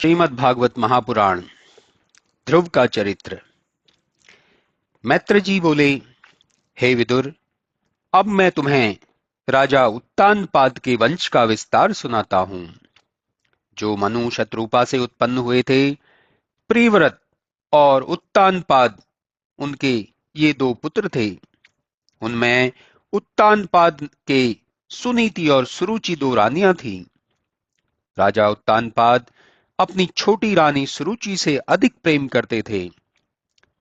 श्रीमद् भागवत महापुराण ध्रुव का चरित्र। मैत्र जी बोले, हे विदुर, अब मैं तुम्हें राजा उत्तानपाद के वंश का विस्तार सुनाता हूं। जो मनु शत्रुपा से उत्पन्न हुए थे, प्रियव्रत और उत्तानपाद उनके ये दो पुत्र थे। उनमें उत्तानपाद के सुनीति और सुरुचि दो रानियां थीं। राजा उत्तानपाद अपनी छोटी रानी सुरुचि से अधिक प्रेम करते थे,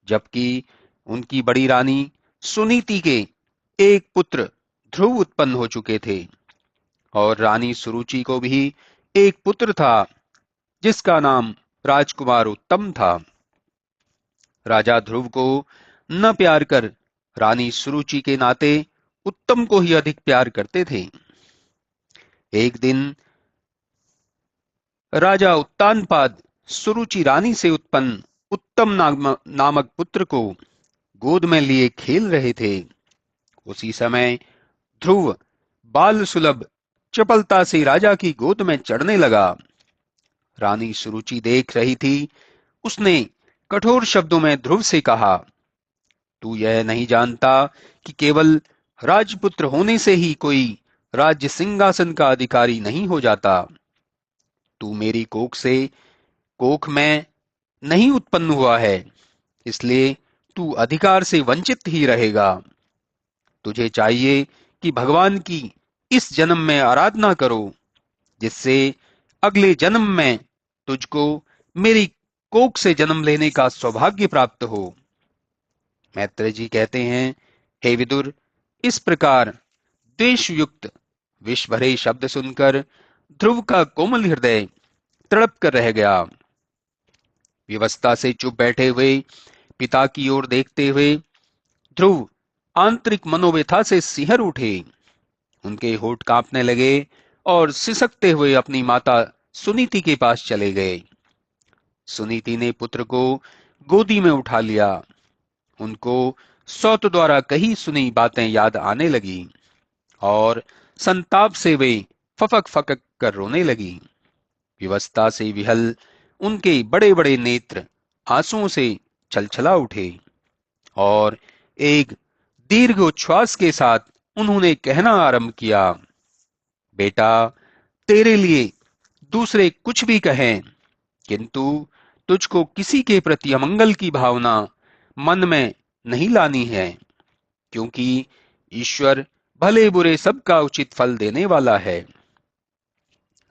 जबकि उनकी बड़ी रानी सुनीति के एक पुत्र ध्रुव उत्पन्न हो चुके थे और रानी सुरुचि को भी एक पुत्र था जिसका नाम राजकुमार उत्तम था। राजा ध्रुव को न प्यार कर रानी सुरुचि के नाते उत्तम को ही अधिक प्यार करते थे। एक दिन राजा उत्तानपाद सुरुचि रानी से उत्पन्न उत्तम नामक पुत्र को गोद में लिए खेल रहे थे। उसी समय ध्रुव बाल सुलभ चपलता से राजा की गोद में चढ़ने लगा। रानी सुरुचि देख रही थी। उसने कठोर शब्दों में ध्रुव से कहा, तू यह नहीं जानता कि केवल राजपुत्र होने से ही कोई राज्य सिंहासन का अधिकारी नहीं हो जाता। तू मेरी कोख में नहीं उत्पन्न हुआ है, इसलिए तू अधिकार से वंचित ही रहेगा। तुझे चाहिए कि भगवान की इस जन्म में आराधना करो, जिससे अगले जन्म में तुझको मेरी कोख से जन्म लेने का सौभाग्य प्राप्त हो। मैत्रेय जी कहते हैं, हे विदुर, इस प्रकार द्वेष युक्त विष भरे शब्द सुनकर ध्रुव का कोमल हृदय तड़प कर रह गया। विवस्था से चुप बैठे हुए पिता की ओर देखते हुए ध्रुव आंतरिक मनोव्यथा से सिहर उठे। उनके होठ कांपने लगे और सिसकते हुए अपनी माता सुनीति के पास चले गए। सुनीति ने पुत्र को गोदी में उठा लिया। उनको सौत द्वारा कही सुनी बातें याद आने लगी और संताप से वे फफक फकक कर रोने लगी। विवस्था से विहल उनके बड़े बड़े नेत्र आंसुओं से छलछला उठे और एक दीर्घ उच्छ्वास के साथ उन्होंने कहना आरंभ किया, बेटा, तेरे लिए दूसरे कुछ भी कहें, किंतु तुझको किसी के प्रति अमंगल की भावना मन में नहीं लानी है, क्योंकि ईश्वर भले बुरे सबका उचित फल देने वाला है।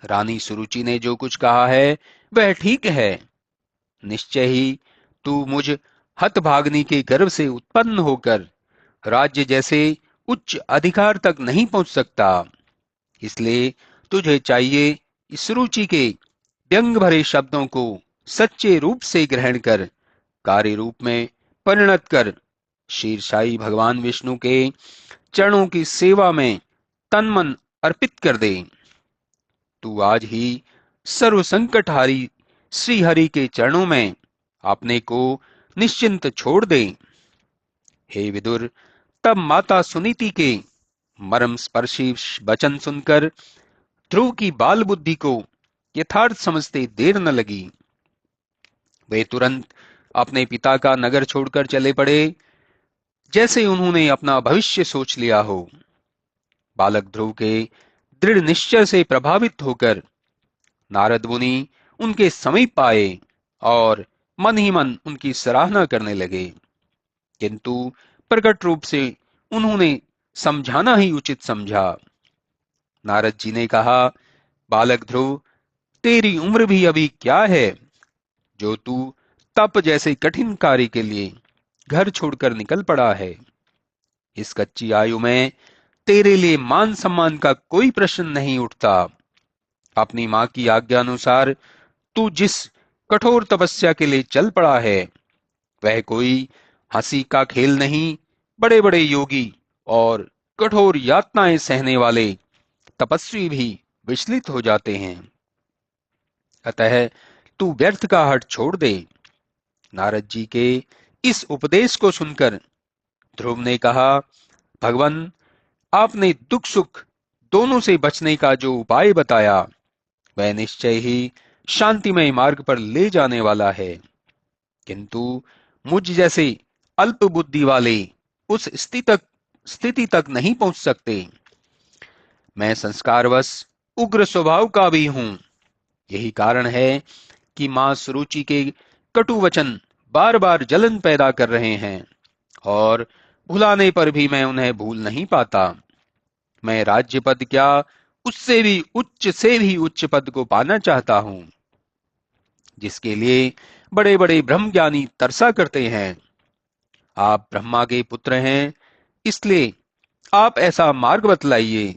रानी सुरुचि ने जो कुछ कहा है वह ठीक है। निश्चय ही तू मुझ हतभाग्नि के गर्भ से उत्पन्न होकर राज्य जैसे उच्च अधिकार तक नहीं पहुंच सकता। इसलिए तुझे चाहिए इस रुचि के व्यंग भरे शब्दों को सच्चे रूप से ग्रहण कर कार्य रूप में परिणत कर शीर्षाई भगवान विष्णु के चरणों की सेवा में तन मन अर्पित कर दे। तू आज ही सर्व संकटहारी श्री हरि के चरणों में अपने को निश्चिंत छोड़ दे। हे विदुर, तब माता सुनीति के मर्म स्पर्शी वचन सुनकर ध्रुव की बाल बुद्धि को यथार्थ समझते देर न लगी। वे तुरंत अपने पिता का नगर छोड़कर चले पड़े, जैसे उन्होंने अपना भविष्य सोच लिया हो। बालक ध्रुव के दृढ़ निश्चय से प्रभावित होकर नारद मुनि उनके समीप आए और मन ही मन उनकी सराहना करने लगे, किंतु प्रकट रूप से उन्होंने समझाना ही उचित समझा। नारद जी ने कहा, बालक ध्रुव, तेरी उम्र भी अभी क्या है जो तू तप जैसे कठिन कार्य के लिए घर छोड़कर निकल पड़ा है। इस कच्ची आयु में तेरे लिए मान सम्मान का कोई प्रश्न नहीं उठता। अपनी मां की आज्ञा अनुसार तू जिस कठोर तपस्या के लिए चल पड़ा है वह कोई हंसी का खेल नहीं। बड़े बड़े योगी और कठोर यातनाएं सहने वाले तपस्वी भी विचलित हो जाते हैं। अतः तू व्यर्थ का हठ छोड़ दे। नारद जी के इस उपदेश को सुनकर ध्रुव ने कहा, भगवान, आपने दुख सुख दोनों से बचने का जो उपाय बताया वह निश्चय ही शांतिमय मार्ग पर ले जाने वाला है, किंतु मुझ जैसे अल्प बुद्धि वाले उस स्थिति तक नहीं पहुंच सकते। मैं संस्कारवश उग्र स्वभाव का भी हूं। यही कारण है कि मां सुरुचि के कटु वचन बार बार जलन पैदा कर रहे हैं, और भुलाने पर भी मैं उन्हें भूल नहीं पाता। मैं राज्य पद क्या, उससे भी उच्च से भी उच्च पद को पाना चाहता हूं, जिसके लिए बड़े बड़े ब्रह्मज्ञानी तरसा करते हैं। आप ब्रह्मा के पुत्र हैं, इसलिए आप ऐसा मार्ग बतलाइए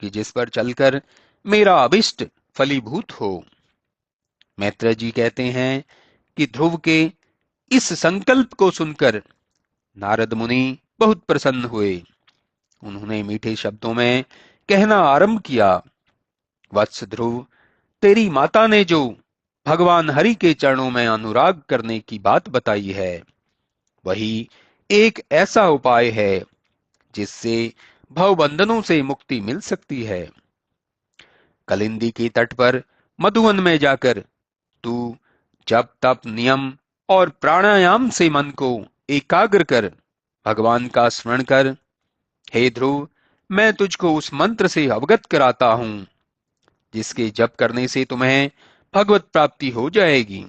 कि जिस पर चलकर मेरा अभिष्ट फलीभूत हो। मैत्रेय जी कहते हैं कि ध्रुव के इस संकल्प को सुनकर नारद मुनि बहुत प्रसन्न हुए। उन्होंने मीठे शब्दों में कहना आरंभ किया, वत्स ध्रुव, तेरी माता ने जो भगवान हरि के चरणों में अनुराग करने की बात बताई है, वही एक ऐसा उपाय है जिससे भवबंधनों से मुक्ति मिल सकती है। कलिंदी के तट पर मधुवन में जाकर तू जप तप नियम और प्राणायाम से मन को एकाग्र कर भगवान का स्मरण कर। हे ध्रुव, मैं तुझको उस मंत्र से अवगत कराता हूं जिसके जप करने से तुम्हें भगवत प्राप्ति हो जाएगी।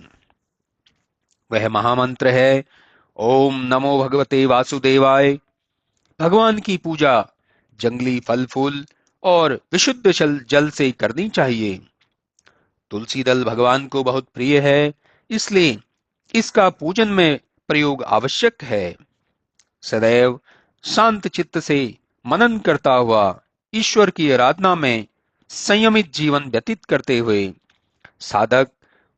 वह महामंत्र है, ओम नमो भगवते वासुदेवाय। भगवान की पूजा जंगली फल फूल और विशुद्ध जल से करनी चाहिए। तुलसी दल भगवान को बहुत प्रिय है, इसलिए इसका पूजन में प्रयोग आवश्यक है। सदैव शांत चित्त से मनन करता हुआ ईश्वर की आराधना में संयमित जीवन व्यतीत करते हुए साधक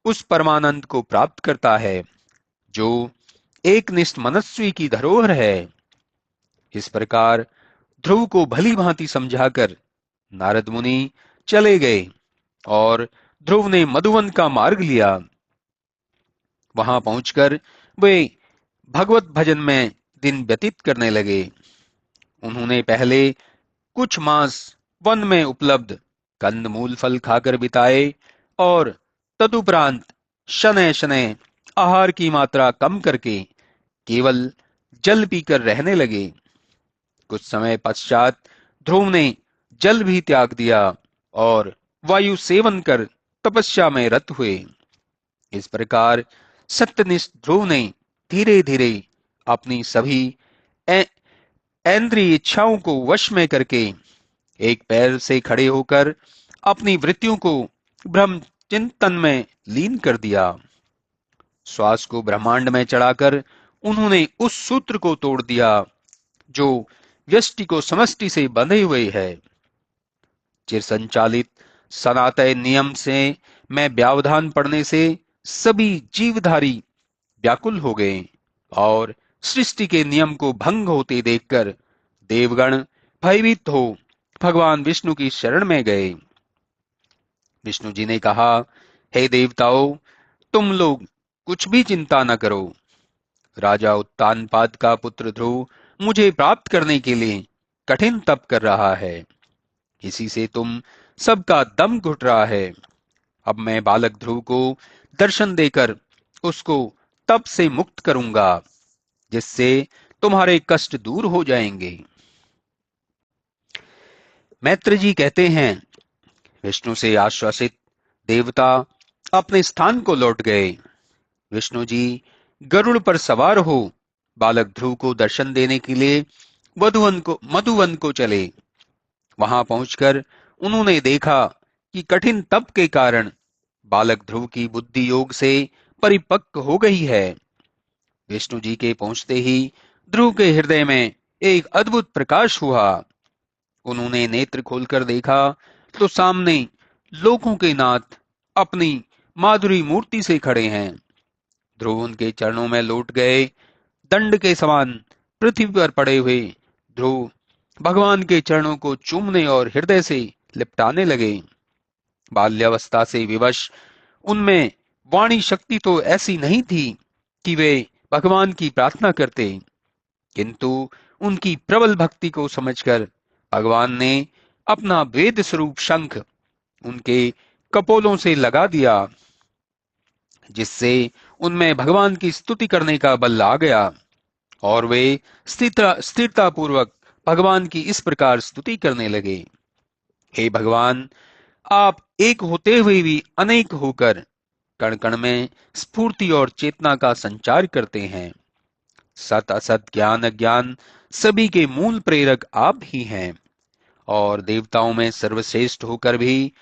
उस परमानंद को प्राप्त करता है जो एकनिष्ठ मनस्वी की धरोहर है। इस प्रकार ध्रुव को भली भांति समझाकर नारद मुनि चले गए और ध्रुव ने मधुवन का मार्ग लिया। वहां पहुंचकर वे भगवत भजन में दिन व्यतीत करने लगे। उन्होंने पहले कुछ मास वन में उपलब्ध कंद मूल फल खाकर बिताए और तदुपरांत शनय शनय आहार की मात्रा कम करके केवल जल पीकर रहने लगे। कुछ समय पश्चात ध्रुव ने जल भी त्याग दिया और वायु सेवन कर तपस्या में रत हुए। इस प्रकार सत्यनिष्ठ ध्रुव ने धीरे धीरे अपनी सभी इंद्रिय इच्छाओं को वश में करके एक पैर से खड़े होकर अपनी वृत्तियों को ब्रह्म चिंतन में लीन कर दिया। श्वास को ब्रह्मांड में चढ़ाकर उन्होंने उस सूत्र को तोड़ दिया जो व्यष्टि को समष्टि से बंधे हुए है। चिर संचालित सनातन नियम से मैं व्यवधान पड़ने से सभी जीवधारी व्याकुल हो गए और सृष्टि के नियम को भंग होते देखकर देवगण भयभीत हो भगवान विष्णु की शरण में गए। विष्णु जी ने कहा, हे देवताओं, तुम लोग कुछ भी चिंता न करो। राजा उत्तानपाद का पुत्र ध्रुव मुझे प्राप्त करने के लिए कठिन तप कर रहा है। इसी से तुम सबका दम घुट रहा है। अब मैं बालक ध्रुव को दर्शन देकर उसको तप से मुक्त करूंगा, जिससे तुम्हारे कष्ट दूर हो जाएंगे। मैत्र जी कहते हैं, विष्णु से आश्वासित देवता अपने स्थान को लौट गए। विष्णु जी गरुड़ पर सवार हो बालक ध्रुव को दर्शन देने के लिए मधुवन को चले। वहां पहुंचकर उन्होंने देखा कि कठिन तप के कारण बालक ध्रुव की बुद्धि योग से परिपक्व हो गई है। विष्णु जी के पहुंचते ही ध्रुव के हृदय में एक अद्भुत प्रकाश हुआ। उन्होंने नेत्र खोलकर देखा तो सामने लोकों के नाथ अपनी माधुरी मूर्ति से खड़े हैं। ध्रुव उनके चरणों में लौट गए। दंड के समान पृथ्वी पर पड़े हुए ध्रुव भगवान के चरणों को चूमने और हृदय से लिपटाने लगे। बाल्यावस्था से विवश उनमें वाणी शक्ति तो ऐसी नहीं थी कि वे भगवान की प्रार्थना करते, किंतु उनकी प्रबल भक्ति को समझकर भगवान ने अपना वेद स्वरूप शंख उनके कपोलों से लगा दिया जिससे उनमें भगवान की स्तुति करने का बल आ गया और वे स्थिरता पूर्वक भगवान की इस प्रकार स्तुति करने लगे। हे भगवान, आप एक होते हुए भी अनेक होकर कण कण में स्फूर्ति और चेतना का संचार करते हैं। सत असत ज्ञान अज्ञान सभी के मूल प्रेरक आप ही हैं और देवताओं में सर्वश्रेष्ठ होकर भी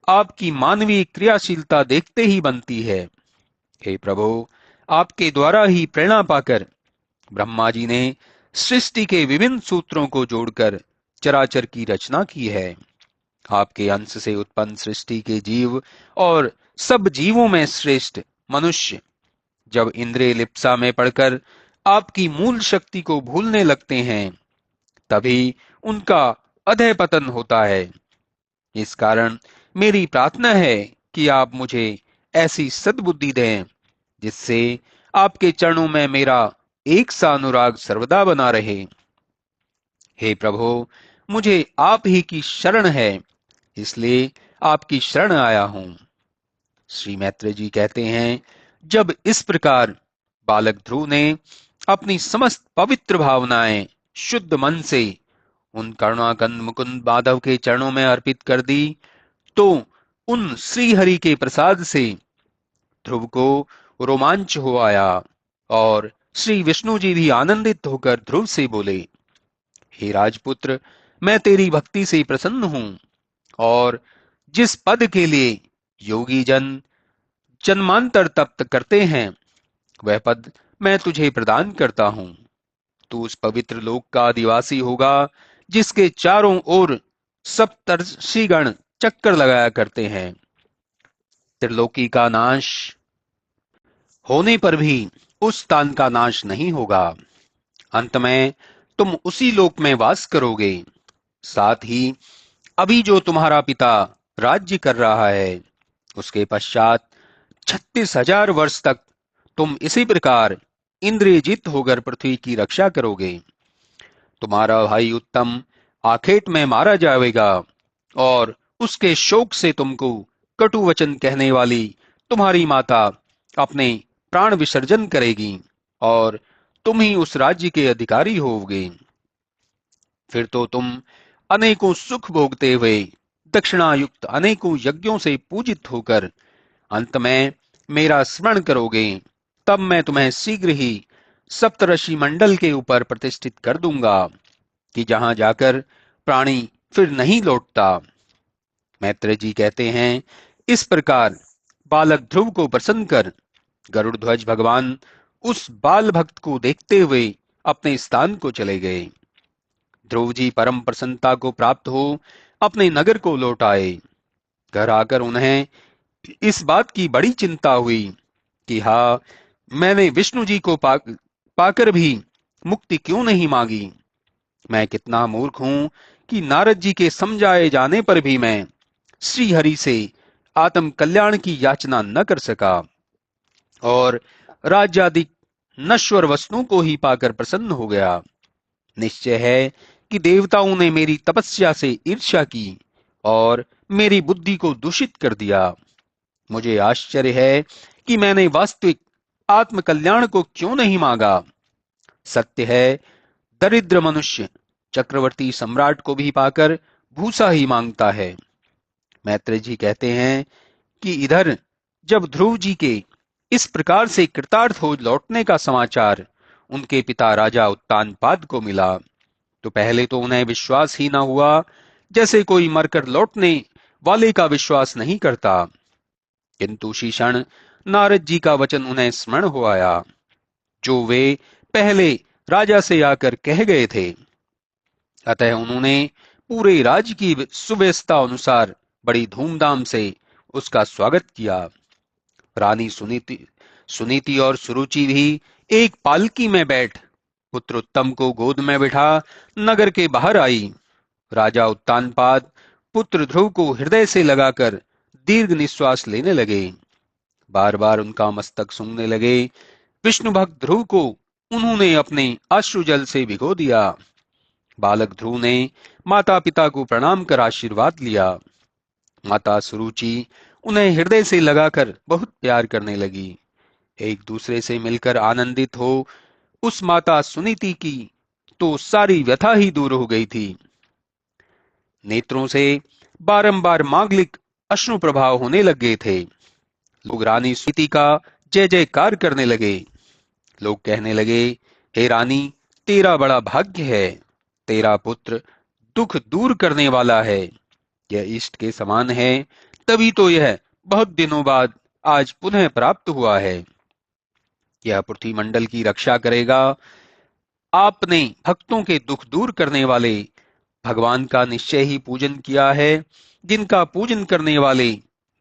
आपकी मानवीय क्रियाशीलता देखते ही बनती है। हे प्रभु, आपके द्वारा ही प्रेरणा पाकर ब्रह्मा जी ने सृष्टि के विभिन्न सूत्रों को जोड़कर चराचर की रचना की है। आपके अंश से उत्पन्न सृष्टि के जीव और सब जीवों में श्रेष्ठ मनुष्य जब इंद्रिय लिप्सा में पड़कर आपकी मूल शक्ति को भूलने लगते हैं, तभी उनका अधः पतन होता है। इस कारण मेरी प्रार्थना है कि आप मुझे ऐसी सद्बुद्धि दें जिससे आपके चरणों में मेरा एक सा अनुराग सर्वदा बना रहे। हे प्रभु, मुझे आप ही की शरण है, इसलिए आपकी शरण आया हूं। श्री मैत्रेय जी कहते हैं, जब इस प्रकार बालक ध्रुव ने अपनी समस्त पवित्र भावनाएं शुद्ध मन से उन करुणाकंद मुकुंद माधव के चरणों में अर्पित कर दी, तो उन श्री हरि के प्रसाद से ध्रुव को रोमांच हो आया और श्री विष्णु जी भी आनंदित होकर ध्रुव से बोले, हे राजपुत्र, मैं तेरी भक्ति से प्रसन्न हूं और जिस पद के लिए योगी जन जन्मांतर तप्त करते हैं, वह पद मैं तुझे प्रदान करता हूं। तू उस पवित्र लोक का आदिवासी होगा जिसके चारों ओर सप्तर्षिगण चक्कर लगाया करते हैं। त्रिलोकी का नाश होने पर भी उस स्थान का नाश नहीं होगा। अंत में तुम उसी लोक में वास करोगे। साथ ही अभी जो तुम्हारा पिता राज्य कर रहा है, उसके पश्चात 36,000 वर्ष तक तुम इसी प्रकार इंद्रियजित होकर पृथ्वी की रक्षा करोगे। तुम्हारा भाई उत्तम आखेट में मारा जाएगा और उसके शोक से तुमको कटु वचन कहने वाली तुम्हारी माता अपने प्राण विसर्जन करेगी और तुम ही उस राज्य के अधिकारी होगे। फिर तो तुम अनेकों सुख भोगते हुए दक्षिणायुक्त अनेकों यज्ञों से पूजित होकर अंत में मेरा स्मरण करोगे। तब मैं तुम्हें शीघ्र ही सप्तऋषि मंडल के ऊपर प्रतिष्ठित कर दूंगा कि जहां जाकर प्राणी फिर नहीं लौटता। मैत्रेय जी कहते हैं, इस प्रकार बालक ध्रुव को प्रसन्न कर गरुड़ ध्वज भगवान उस बाल भक्त को देखते हुए अपने स्थान को चले गए। ध्रुव जी परम प्रसन्नता को प्राप्त हो अपने नगर को लौट आए। घर आकर उन्हें इस बात की बड़ी चिंता हुई कि हाँ, मैंने विष्णु जी को पाकर भी मुक्ति क्यों नहीं मांगी। मैं कितना मूर्ख हूं कि नारद जी के समझाए जाने पर भी मैं श्री हरि से आत्म कल्याण की याचना न कर सका और राज्यादि नश्वर वस्तुओं को ही पाकर प्रसन्न हो गया। निश्चय है कि देवताओं ने मेरी तपस्या से ईर्ष्या की और मेरी बुद्धि को दूषित कर दिया। मुझे आश्चर्य है कि मैंने वास्तविक आत्म कल्याण को क्यों नहीं मांगा। सत्य है, दरिद्र मनुष्य चक्रवर्ती सम्राट को भी पाकर भूसा ही मांगता है। मैत्रेय जी कहते हैं कि इधर जब ध्रुव जी के इस प्रकार से कृतार्थ हो लौटने का समाचार उनके पिता राजा उत्तानपाद को मिला, तो पहले तो उन्हें विश्वास ही न हुआ, जैसे कोई मरकर लौटने वाले का विश्वास नहीं करता। किंतु उसी क्षण नारद जी का वचन उन्हें स्मरण हो आया, जो वे पहले राजा से आकर कह गए थे। अतः उन्होंने पूरे राज्य की सुव्यवस्था अनुसार बड़ी धूमधाम से उसका स्वागत किया। रानी सुनीति और सुरुचि भी एक पालकी में बैठ पुत्र उत्तम को गोद में बिठा नगर के बाहर आई। राजा उत्तानपाद पुत्र ध्रुव को हृदय से लगाकर दीर्घ निश्वास लेने लगे। बार बार उनका मस्तक सूंघने लगे। विष्णु भक्त ध्रुव को उन्होंने अपने अश्रु जल से भिगो दिया। बालक ध्रुव ने माता पिता को प्रणाम कर आशीर्वाद लिया। माता सुरुचि उन्हें हृदय से लगाकर बहुत प्यार करने लगी। एक दूसरे से मिलकर आनंदित हो उस माता सुनीति की तो सारी व्यथा ही दूर हो गई थी। नेत्रों से बारंबार मांगलिक अश्रु प्रभाव होने लग गए थे। लोग रानी सुनीति का जय जयकार करने लगे। लोग कहने लगे, हे रानी, तेरा बड़ा भाग्य है, तेरा पुत्र दुख दूर करने वाला है, यह इष्ट के समान है, तभी तो यह बहुत दिनों बाद आज पुनः प्राप्त हुआ है। यह पृथ्वी मंडल की रक्षा करेगा। आपने भक्तों के दुख दूर करने वाले भगवान का निश्चय ही पूजन किया है, जिनका पूजन करने वाले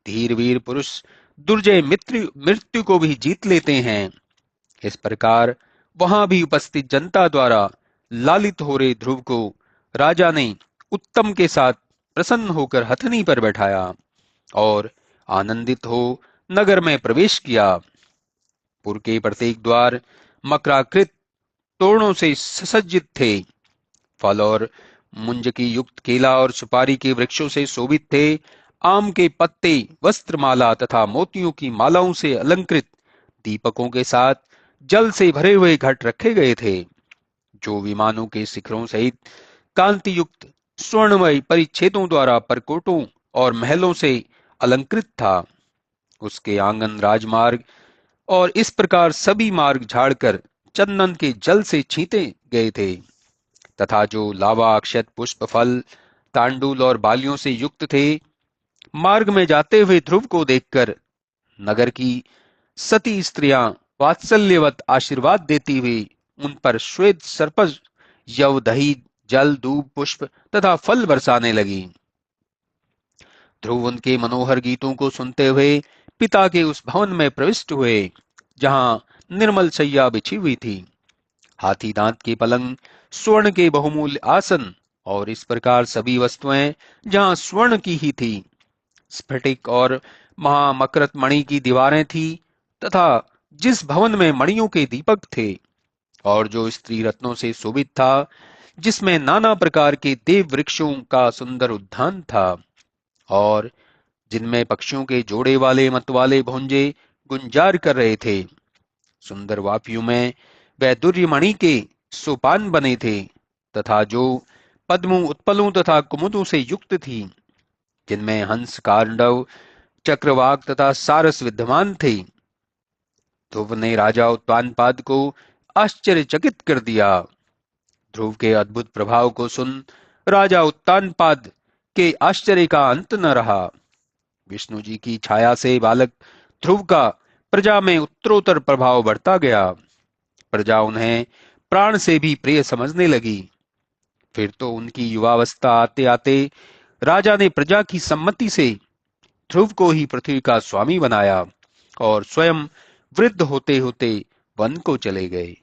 धीर वीर पुरुष दुर्जय मित्र मृत्यु को भी जीत लेते हैं। इस प्रकार वहां भी उपस्थित जनता द्वारा लालित हो रहे ध्रुव को राजा ने उत्तम के साथ प्रसन्न होकर हथनी पर बैठाया और आनंदित हो नगर में प्रवेश किया। पुर के प्रत्येक द्वार मकराकृत तोरणों से सुसज्जित थे। फल और मुंज की युक्त केला और सुपारी के वृक्षों से शोभित थे। आम के पत्ते, वस्त्रमाला तथा मोतियों की मालाओं से अलंकृत दीपकों के साथ जल से भरे हुए घट रखे गए थे, जो विमानों के शिखरों सहित कांति युक्त स्वर्णमय परिच्छेदों द्वारा परकोटों और महलों से अलंकृत था। उसके आंगन राजमार्ग और इस प्रकार सभी मार्ग झाड़कर चंदन के जल से छींटे गए थे तथा जो लावा, अक्षत, पुष्प, फल, तांडुल और बालियों से युक्त थे। मार्ग में जाते हुए ध्रुव को देखकर नगर की सती स्त्रियां वात्सल्यवत आशीर्वाद देती हुई उन पर श्वेत सर्पज, यव, दही, जल, दूब, पुष्प तथा फल बरसाने लगी। ध्रुव उनके मनोहर गीतों को सुनते हुए पिता के उस भवन में प्रविष्ट हुए जहां निर्मल शैया बिछी हुई थी, हाथी दांत के पलंग, स्वर्ण के बहुमूल्य आसन और इस प्रकार सभी वस्तुएं जहां स्वर्ण की ही थी। स्फटिक और महामकरत मणि की दीवारें थी तथा जिस भवन में मणियों के दीपक थे और जो स्त्री रत्नों से शोभित था, जिसमें नाना प्रकार के देव वृक्षों का सुंदर उद्यान था और जिनमें पक्षियों के जोड़े वाले मतवाले भौंजे गुंजार कर रहे थे। सुंदर वापियों में वैदुर्य मणि के सोपान बने थे तथा जो पद्मों, उत्पलों तथा कुमुदों से युक्त थी, जिनमें हंस, कांडव, चक्रवाक तथा सारस विद्यमान थे। ध्रुव ने राजा उत्तानपाद को आश्चर्यचकित कर दिया। ध्रुव के अद्भुत प्रभाव को सुन राजा उत्तानपाद के आश्चर्य का अंत न रहा। विष्णु जी की छाया से बालक ध्रुव का प्रजा में उत्तरोत्तर प्रभाव बढ़ता गया। प्रजा उन्हें प्राण से भी प्रिय समझने लगी। फिर तो उनकी युवावस्था आते आते राजा ने प्रजा की सम्मति से ध्रुव को ही पृथ्वी का स्वामी बनाया और स्वयं वृद्ध होते होते वन को चले गए।